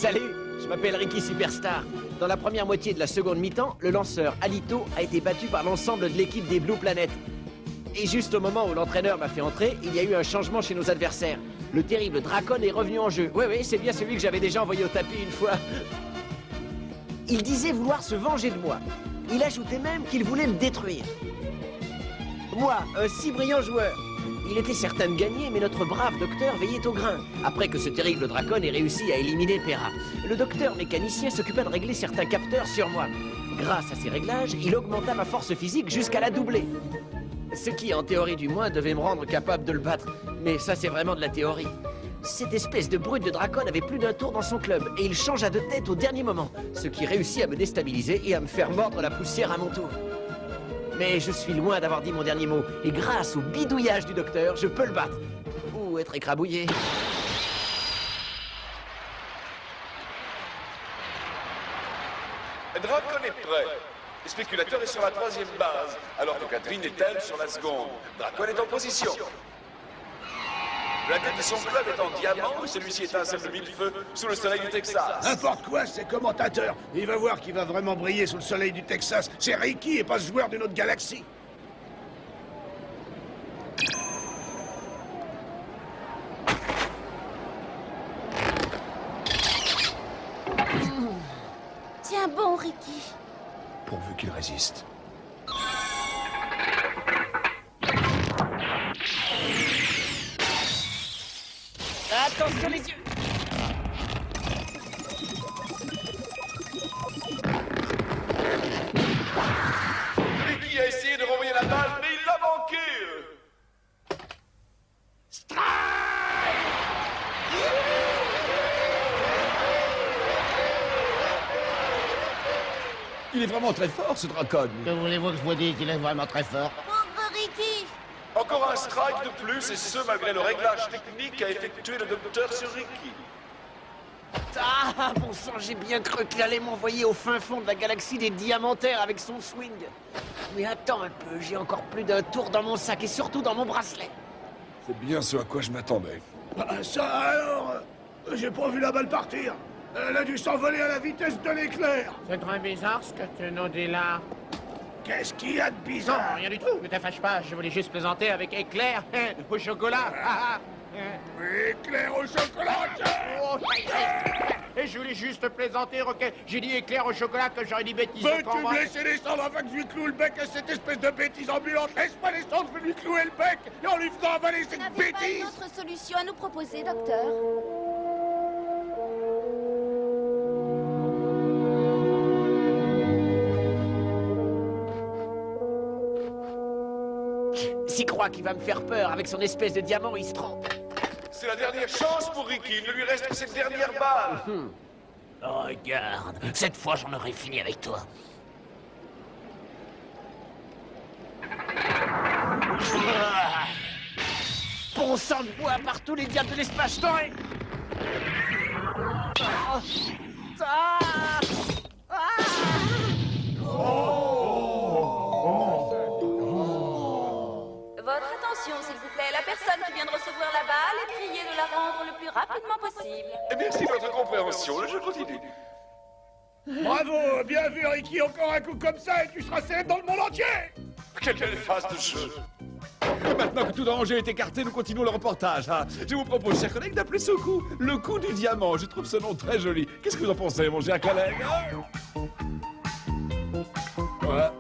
Salut, je m'appelle Ricky Superstar. Dans la première moitié de la seconde mi-temps, le lanceur Alito a été battu par l'ensemble de l'équipe des Blue Planet. Et juste au moment où l'entraîneur m'a fait entrer, il y a eu un changement chez nos adversaires. Le terrible Dracon est revenu en jeu. Oui, c'est bien celui que j'avais déjà envoyé au tapis une fois. Il disait vouloir se venger de moi. Il ajoutait même qu'il voulait me détruire. Moi, un si brillant joueur. Il était certain de gagner, mais notre brave docteur veillait au grain, après que ce terrible Dracon ait réussi à éliminer Pera. Le docteur mécanicien s'occupa de régler certains capteurs sur moi. Grâce à ces réglages, il augmenta ma force physique jusqu'à la doubler. Ce qui, en théorie du moins, devait me rendre capable de le battre. Mais ça, c'est vraiment de la théorie. Cette espèce de brute de Dracon avait plus d'un tour dans son club, et il changea de tête au dernier moment, ce qui réussit à me déstabiliser et à me faire mordre la poussière à mon tour. Mais je suis loin d'avoir dit mon dernier mot, et grâce au bidouillage du docteur, je peux le battre. Ou être écrabouillé. Dracon est prêt. Le spéculateur est sur la 3e base, alors que Catherine est, elle, sur la seconde. Dracon est en position. La tête de son club est en diamant, et celui-ci étincelle de 1000 feux sous le soleil du Texas. N'importe quoi, c'est commentateur. Il va voir qu'il va vraiment briller sous le soleil du Texas. C'est Ricky et pas ce joueur d'une autre galaxie. Tiens bon, Ricky. Pourvu qu'il résiste. Attention les yeux! Ricky a essayé de renvoyer la balle, mais il l'a manqué. Il est vraiment très fort, ce Dracon. Que voulez-vous que je vous dise qu'il est vraiment très fort? Pauvre Ricky. Encore un strike de plus, et ce malgré le réglage technique qu'a effectué le docteur sur Ricky. Ah, bon sang, j'ai bien cru qu'il allait m'envoyer au fin fond de la galaxie des diamantaires avec son swing. Mais attends un peu, j'ai encore plus d'un tour dans mon sac et surtout dans mon bracelet. C'est bien ce à quoi je m'attendais. Ça alors, j'ai pas vu la balle partir. Elle a dû s'envoler à la vitesse de l'éclair. C'est très bizarre ce que tu nous dis là. Qu'est-ce qu'il y a de Non, bizarre? rien du tout, ne te fâche pas, je voulais juste plaisanter avec éclair au chocolat. Éclair au chocolat. Oh, et je voulais juste plaisanter, ok? J'ai dit éclair au chocolat que j'aurais dit bêtise. Veux-tu me laisser descendre afin que je lui cloue le bec à cette espèce de bêtise ambulante? Laisse-moi descendre, je vais lui clouer le bec et en lui faisant avaler cette N'avez pas une bêtise. autre solution à nous proposer, docteur? S'il croit qu'il va me faire peur avec son espèce de diamant, il se trompe. C'est la dernière chance pour Ricky, il ne lui reste que cette dernière balle. Oh, regarde, cette fois j'en aurai fini avec toi. Bon sang de bois par tous les diables de l'espace doré. Votre attention, s'il vous plaît. La personne qui vient de recevoir la balle est priée de la rendre le plus rapidement possible. Et merci de votre compréhension, le jeu continue. Bravo, bien vu Ricky, encore un coup comme ça et tu seras célèbre dans le monde entier. Quelle belle phase de jeu. Et maintenant que tout danger est écarté, nous continuons le reportage. Hein. Je vous propose, chers collègues, d'appeler ce coup le coup du diamant. Je trouve ce nom très joli. Qu'est-ce que vous en pensez, mon cher collègue? Voilà.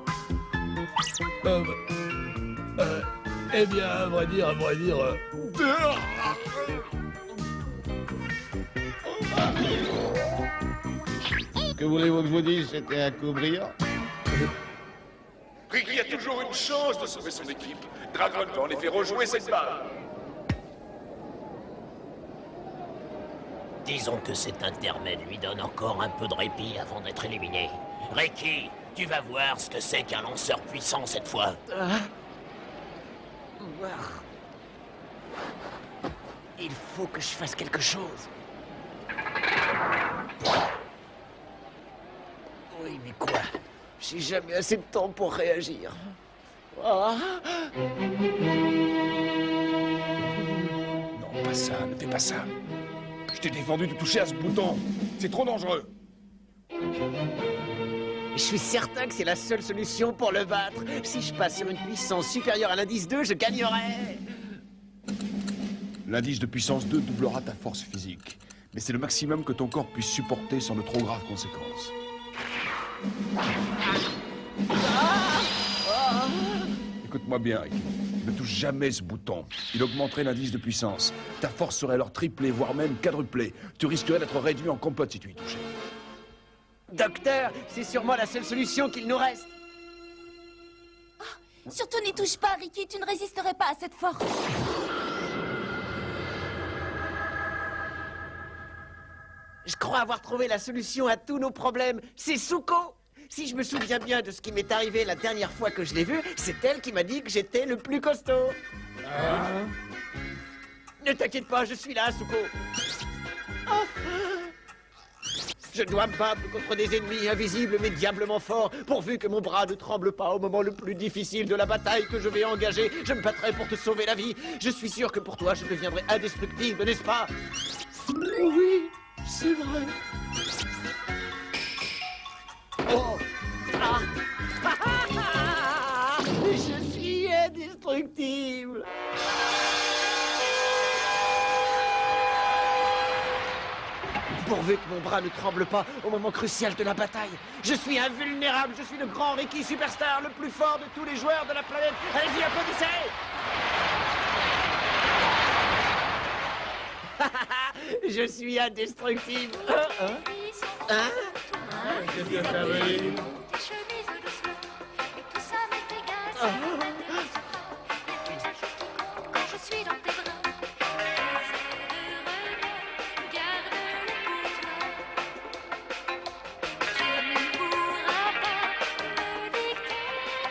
Eh bien, à vrai dire... Que voulez-vous que je vous dise? C'était un coup brillant. Ricky a toujours une chance de sauver son équipe. Dragon peut en effet rejouer cette balle. Disons que cet intermède lui donne encore un peu de répit avant d'être éliminé. Ricky, tu vas voir ce que c'est qu'un lanceur puissant cette fois. Il faut que je fasse quelque chose. Oui, mais quoi? J'ai jamais assez de temps pour réagir. Ah. Non, pas ça, ne fais pas ça. Je t'ai défendu de toucher à ce bouton. C'est trop dangereux. Je suis certain que c'est la seule solution pour le battre. Si je passe sur une puissance supérieure à l'indice 2, je gagnerai. L'indice de puissance 2 doublera ta force physique. Mais c'est le maximum que ton corps puisse supporter sans de trop graves conséquences. Écoute-moi bien, Ricky. Ne touche jamais ce bouton. Il augmenterait l'indice de puissance. Ta force serait alors triplée, voire même quadruplée. Tu risquerais d'être réduit en compote si tu y touchais. Docteur, c'est sûrement la seule solution qu'il nous reste. Surtout n'y touche pas, Ricky, tu ne résisterais pas à cette force. Je crois avoir trouvé la solution à tous nos problèmes. C'est Souko. Si je me souviens bien de ce qui m'est arrivé la dernière fois que je l'ai vue, c'est elle qui m'a dit que j'étais le plus costaud. Ne t'inquiète pas, je suis là, Souko. Enfin. Je dois me battre contre des ennemis invisibles mais diablement forts. Pourvu que mon bras ne tremble pas au moment le plus difficile de la bataille que je vais engager, je me battrai pour te sauver la vie. Je suis sûr que pour toi, je deviendrai indestructible, n'est-ce pas? Oui, c'est vrai. Oh. Ah. Je suis indestructible. Pourvu que mon bras ne tremble pas au moment crucial de la bataille. Je suis invulnérable, je suis le grand Ricky Superstar, le plus fort de tous les joueurs de la planète. Allez-y, applaudissez. Je suis indestructible. Hein?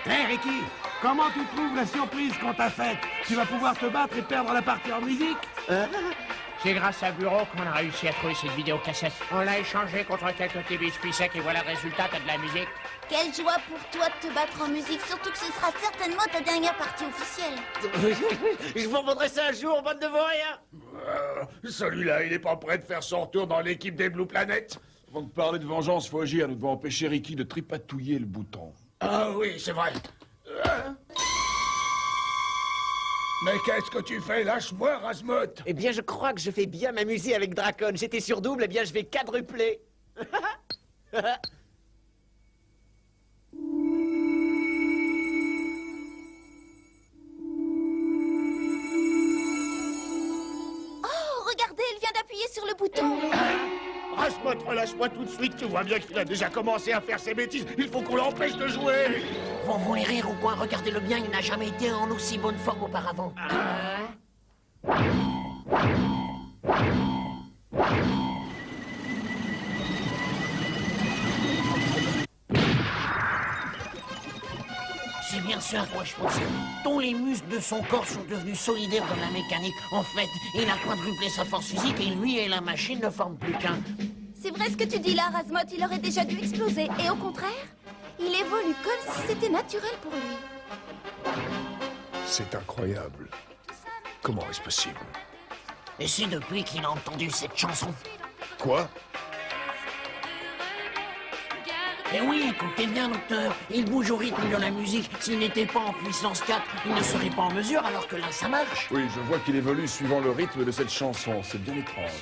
Hé Ricky, comment tu trouves la surprise qu'on t'a faite? Tu vas pouvoir te battre et perdre la partie en musique? C'est grâce à Bureau qu'on a réussi à trouver cette vidéocassette. On l'a échangée contre quelques petits biscuits secs et voilà le résultat, t'as de la musique. Quelle joie pour toi de te battre en musique, surtout que ce sera certainement ta dernière partie officielle. Je vous remonterai ça un jour, bande de vauriens. Celui-là, il est pas prêt de faire son retour dans l'équipe des Blue Planet. Avant de parler de vengeance, faut agir. Nous devons empêcher Ricky de tripatouiller le bouton. Ah oui, c'est vrai. Mais qu'est-ce que tu fais? Lâche-moi, Razmut. Eh bien, je crois que je vais bien m'amuser avec Dracon. J'étais sur double, eh bien, je vais quadrupler. Oh, regardez, elle vient d'appuyer sur le bouton. Razmut, relâche-moi tout de suite. Tu vois bien qu'il a déjà commencé à faire ses bêtises. Il faut qu'on l'empêche de jouer. Vous voulez rire ou quoi? Regardez-le bien, il n'a jamais été en aussi bonne forme auparavant. C'est bien ce à quoi je pensais. Tous les muscles de son corps sont devenus solidaires dans la mécanique. En fait, il a quadruplé sa force physique et lui et la machine ne forment plus qu'un. C'est vrai ce que tu dis là, Razmut, il aurait déjà dû exploser. Et au contraire, il évolue comme si c'était naturel pour lui. C'est incroyable. Comment est-ce possible? Et c'est depuis qu'il a entendu cette chanson. Quoi? Eh oui, écoutez bien, docteur. Il bouge au rythme de la musique. S'il n'était pas en puissance 4, il ne serait pas en mesure, alors que là, ça marche. Oui, je vois qu'il évolue suivant le rythme de cette chanson. C'est bien étrange.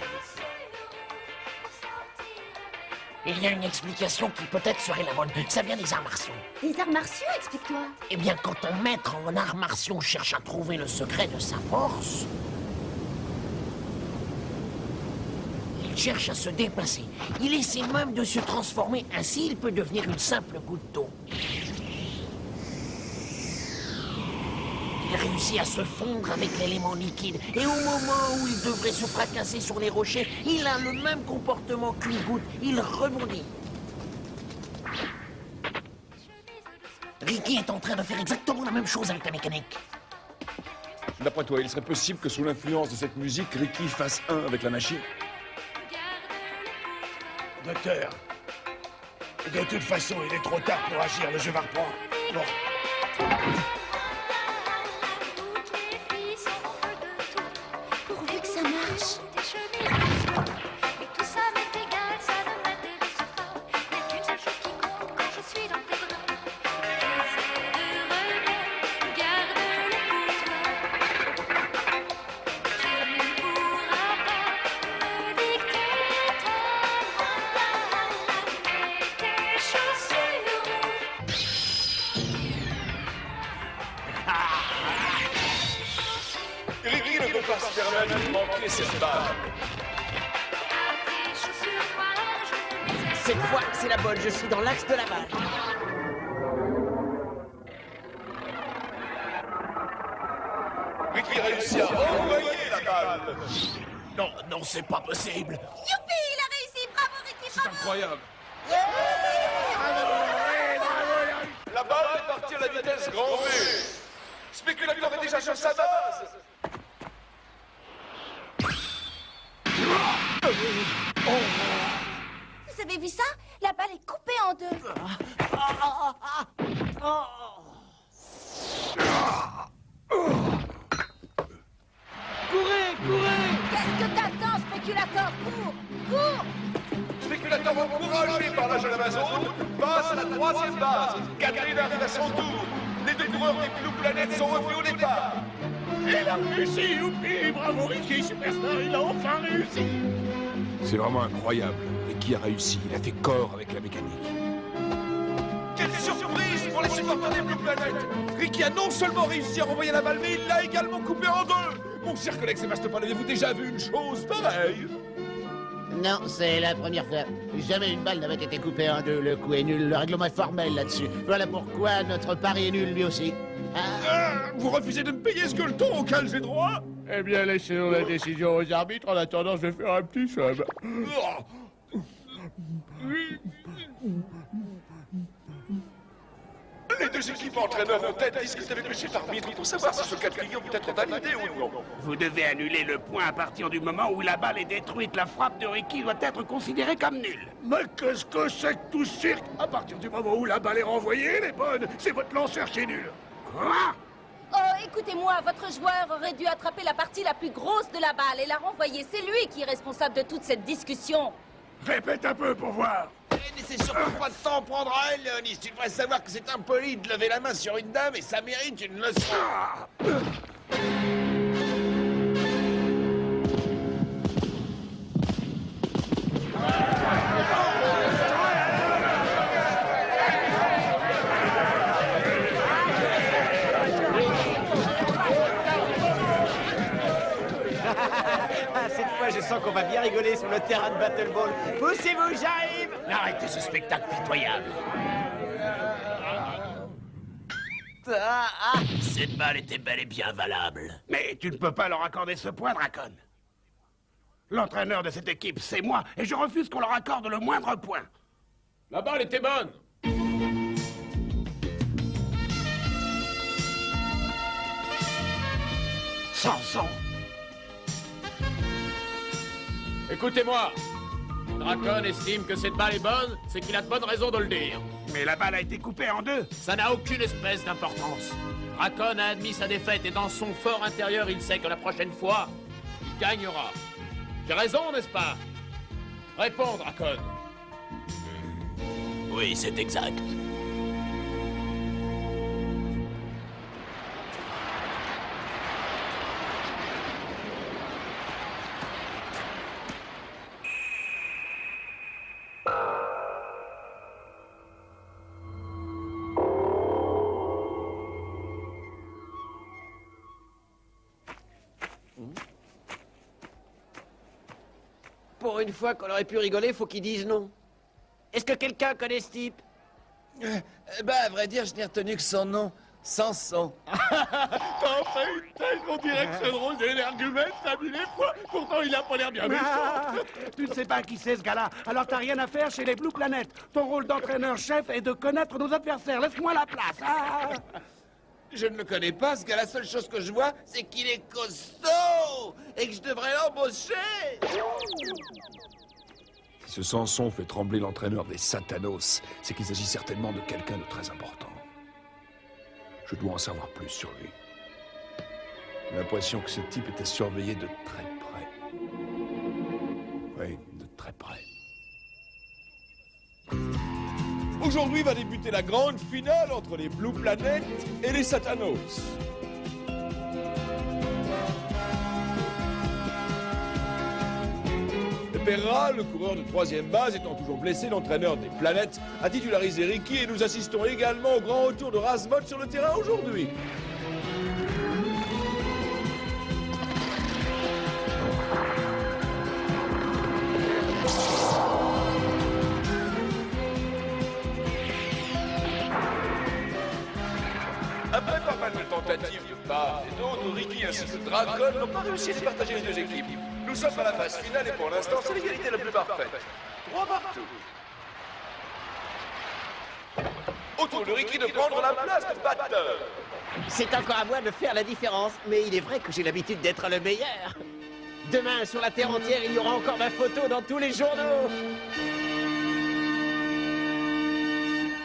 Il y a une explication qui peut-être serait la bonne. Ça vient des arts martiaux. Des arts martiaux, explique-toi. Eh bien, quand un maître en arts martiaux cherche à trouver le secret de sa force, il cherche à se déplacer. Il essaie même de se transformer. Ainsi, il peut devenir une simple goutte d'eau. Il réussit à se fondre avec l'élément liquide. Et au moment où il devrait se fracasser sur les rochers, il a le même comportement qu'une goutte. Il rebondit. Ricky est en train de faire exactement la même chose avec la mécanique. D'après toi, il serait possible que sous l'influence de cette musique, Ricky fasse un avec la machine? Docteur, de toute façon, il est trop tard pour agir. Le jeu va reprendre. Bon. Pourvu que ça marche. Ricky ne peut pas se permettre de manquer cette balle. Cette fois, c'est la bonne. Je suis dans l'axe de la balle. Ricky réussit à envoyer la balle. Non, non, c'est pas possible. Youpi, il a réussi. Bravo, Ricky, C'est incroyable. La balle est partie à la vitesse grand V. Spéculateur est déjà sur sa base. Vous avez vu ça? La balle est coupée en deux. Courez, courez! Qu'est-ce que t'attends, spéculateur? Cours! Cours! Spéculateur encouragé par la jeune Amazone passe à la troisième base. Catherine arrive à son tour. Les deux coureurs des Blue Planet sont revenus au départ. Il a réussi, youpi. Bravo, Ricky, superstar, il a enfin réussi. C'est vraiment incroyable. Ricky a réussi. Il a fait corps avec la mécanique. Quelle surprise pour les supporters des Blue Planet. Ricky a non seulement réussi à renvoyer la balle, mais il l'a également coupée en deux. Mon cher collègue Sébastopol, avez-vous déjà vu une chose pareille? Non, c'est la première fois. Jamais une balle n'avait été coupée en deux. Le coup est nul. Le règlement est formel là-dessus. Voilà pourquoi notre pari est nul lui aussi. Vous refusez de me payer ce gueuleton auquel j'ai droit? Eh bien, laissez-nous la décision aux arbitres. En attendant, je vais faire un petit sub. Les deux équipes entraîneurs en tête discutent avec le chef arbitre pour savoir si ce cas de figure peut être validé ou non. Vous devez annuler le point à partir du moment où la balle est détruite. La frappe de Ricky doit être considérée comme nulle. Mais qu'est-ce que c'est que tout ce cirque? À partir du moment où la balle est renvoyée, elle est bonne. C'est votre lanceur qui est nul. Quoi? Oh, écoutez-moi, votre joueur aurait dû attraper la partie la plus grosse de la balle et la renvoyer. C'est lui qui est responsable de toute cette discussion. Répète un peu pour voir. N'essaie surtout pas de t'en prendre à elle, Léonis. Tu devrais savoir que c'est impoli de lever la main sur une dame et ça mérite une leçon. Ah, cette fois, je sens qu'on va bien rigoler sur le terrain de Battle Ball. Poussez-vous, j'arrive! Arrêtez ce spectacle pitoyable. Cette balle était bel et bien valable. Mais tu ne peux pas leur accorder ce point, Dracon. L'entraîneur de cette équipe, c'est moi, et je refuse qu'on leur accorde le moindre point. La balle était bonne. Samson. Écoutez-moi. Dracon estime que cette balle est bonne, c'est qu'il a de bonnes raisons de le dire. Mais la balle a été coupée en deux. Ça n'a aucune espèce d'importance. Dracon a admis sa défaite et dans son fort intérieur, il sait que la prochaine fois, il gagnera. J'ai raison, n'est-ce pas? Réponds, Dracon. Oui, c'est exact. Pour une fois qu'on aurait pu rigoler, faut qu'ils disent non. Est-ce que quelqu'un connaît ce type? À vrai dire, je n'ai retenu que son nom. Samson. T'en fais une tête, on dirait que c'est drôle d'énergumène, t'as mis les fois. Pourtant, il a pas l'air bien méchant. Tu ne sais pas qui c'est ce gars-là, alors t'as rien à faire chez les Blue Planet. Ton rôle d'entraîneur-chef est de connaître nos adversaires. Laisse-moi la place. Je ne le connais pas, ce gars. La seule chose que je vois, c'est qu'il est costaud et que je devrais l'embaucher. Si ce Samson fait trembler l'entraîneur des Satanos, c'est qu'il s'agit certainement de quelqu'un de très important. Je dois en savoir plus sur lui. J'ai l'impression que ce type était surveillé de très près. Oui, de très près. Aujourd'hui va débuter la grande finale entre les Blue Planet et les Satanos. Perra, le coureur de troisième base, étant toujours blessé, l'entraîneur des planètes a titularisé Ricky et nous assistons également au grand retour de Razmod sur le terrain aujourd'hui. tentatives de part et d'autre, Ricky ainsi que Dracon n'ont pas réussi à départager les deux équipes. Nous sommes à la phase finale et pour l'instant, c'est l'égalité la plus parfaite. 3 partout. Autour de Ricky de prendre la place de batteur. C'est encore à moi de faire la différence, mais il est vrai que j'ai l'habitude d'être le meilleur. Demain, sur la Terre entière, il y aura encore ma photo dans tous les journaux.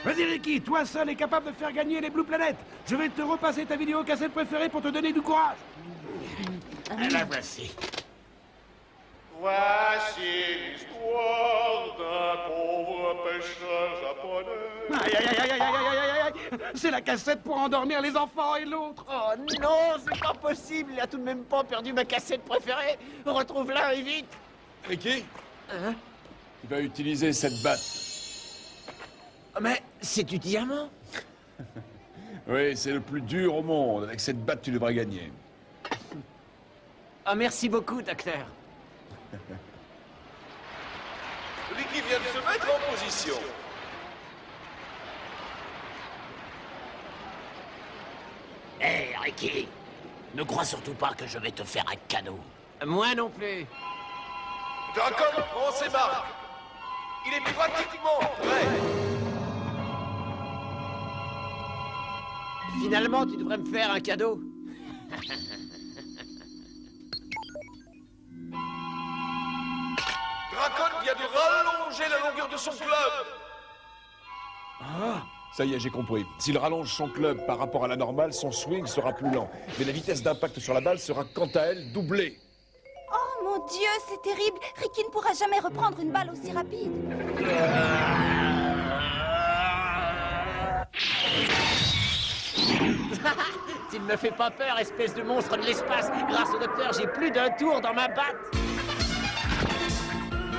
Vas-y Ricky, toi seul est capable de faire gagner les Blue Planet. Je vais te repasser ta vidéo cassette préférée pour te donner du courage. La voici. Voici l'histoire d'un pauvre pêcheur japonais. Aïe, aïe, aïe, aïe, aïe, aïe, aïe, aïe. C'est la cassette pour endormir les enfants et l'autre. Oh non, c'est pas possible. Il a tout de même pas perdu ma cassette préférée. Retrouve-la et vite. Ricky, Hein? tu vas utiliser cette batte. Mais c'est du diamant. Oui, c'est le plus dur au monde. Avec cette batte, tu devrais gagner. Ah, merci beaucoup, docteur. Ricky vient de se mettre en position. Hé, Ricky, ne crois surtout pas que je vais te faire un cadeau. Moi non plus. Dracon prend ses marques. Il est pratiquement prêt. Finalement, tu devrais me faire un cadeau. Dracon vient de rallonger la longueur de son club. Ah, ça y est, j'ai compris. S'il rallonge son club par rapport à la normale, son swing sera plus lent. Mais la vitesse d'impact sur la balle sera quant à elle doublée. Oh mon Dieu, c'est terrible. Ricky ne pourra jamais reprendre une balle aussi rapide. Tu ne me fais pas peur, espèce de monstre de l'espace. Grâce au docteur, j'ai plus d'un tour dans ma batte.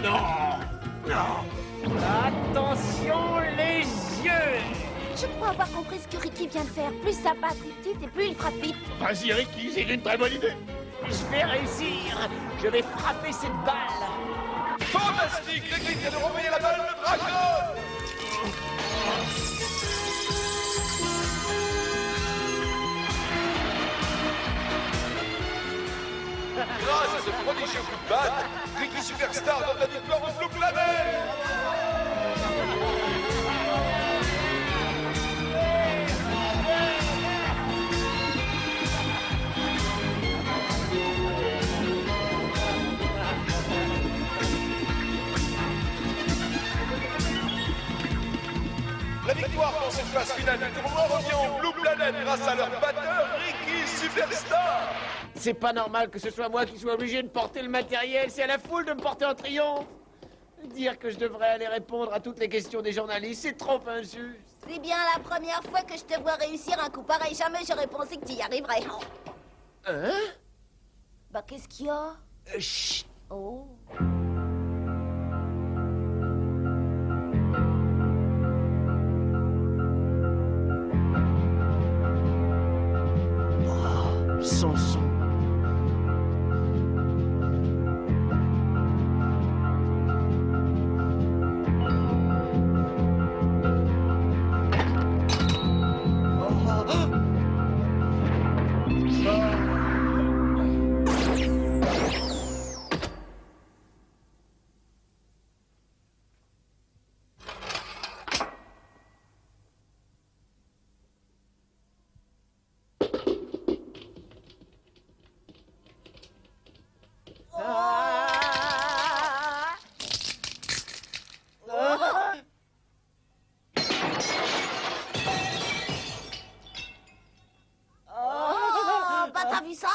Non! Non! Attention, les yeux! Je crois avoir compris ce que Ricky vient de faire. Plus sa batte est petite et plus il frappe vite. Vas-y, Ricky, c'est une très bonne idée. Je vais réussir. Je vais frapper cette balle. Fantastique. Ricky vient de renvoyer la balle de Dracon. Grâce à ce prodigieux coup de batte, Ricky Superstar donne la victoire au Blue Planet. La victoire dans cette phase finale du tournoi revient au Blue Planet grâce à leur batteur Ricky Superstar. C'est pas normal que ce soit moi qui sois obligé de porter le matériel. C'est à la foule de me porter en triomphe. Dire que je devrais aller répondre à toutes les questions des journalistes, c'est trop injuste. C'est bien la première fois que je te vois réussir un coup pareil. Jamais j'aurais pensé que tu y arriverais. Hein? Bah, qu'est-ce qu'il y a? Chut. Oh. Son son. T'as vu ça?